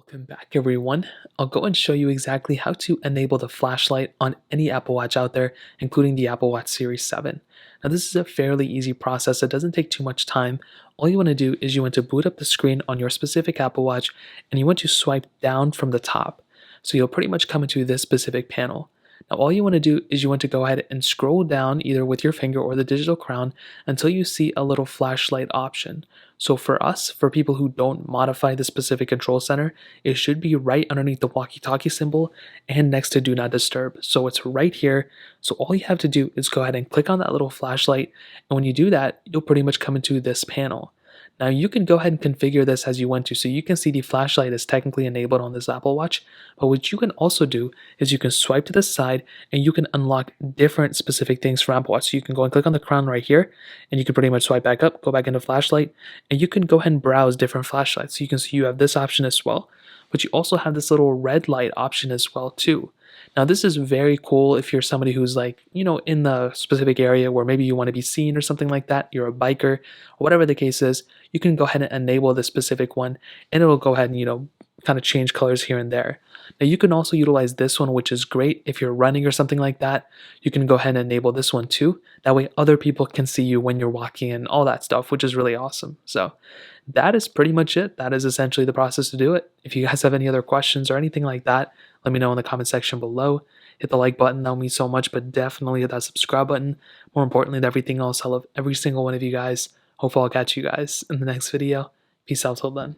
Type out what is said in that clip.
Welcome back, everyone. I'll go and show you exactly how to enable the flashlight on any Apple Watch out there, including the Apple Watch Series 7. Now, this is a fairly easy process. It doesn't take too much time. All you want to do is you want to boot up the screen on your specific Apple Watch, and you want to swipe down from the top. So you'll pretty much come into this specific panel. Now, all you want to do is you want to go ahead and scroll down either with your finger or the digital crown until you see a little flashlight option. So for us, for people who don't modify the specific control center, it should be right underneath the walkie-talkie symbol and next to Do Not Disturb. So it's right here. So all you have to do is go ahead and click on that little flashlight. And when you do that, you'll pretty much come into this panel. Now you can go ahead and configure this as you want to. So you can see the flashlight is technically enabled on this Apple Watch. But what you can also do is you can swipe to the side and you can unlock different specific things from Apple Watch. So you can go and click on the crown right here and you can pretty much swipe back up, go back into flashlight, and you can go ahead and browse different flashlights. So you can see you have this option as well, but you also have this little red light option as well too. Now this is very cool if you're somebody who's like, in the specific area where maybe you want to be seen or something like that, you're a biker, or whatever the case is, you can go ahead and enable this specific one and it'll go ahead and, kind of change colors here and there. Now you can also utilize this one, which is great if you're running or something like that. You can go ahead and enable this one too. That way other people can see you when you're walking and all that stuff, which is really awesome. So that is pretty much it. That is essentially the process to do it. If you guys have any other questions or anything like that, let me know in the comment section below. Hit the like button, that'll mean so much, but definitely hit that subscribe button. More importantly than everything else, I love every single one of you guys. Hopefully I'll catch you guys in the next video. Peace out till then.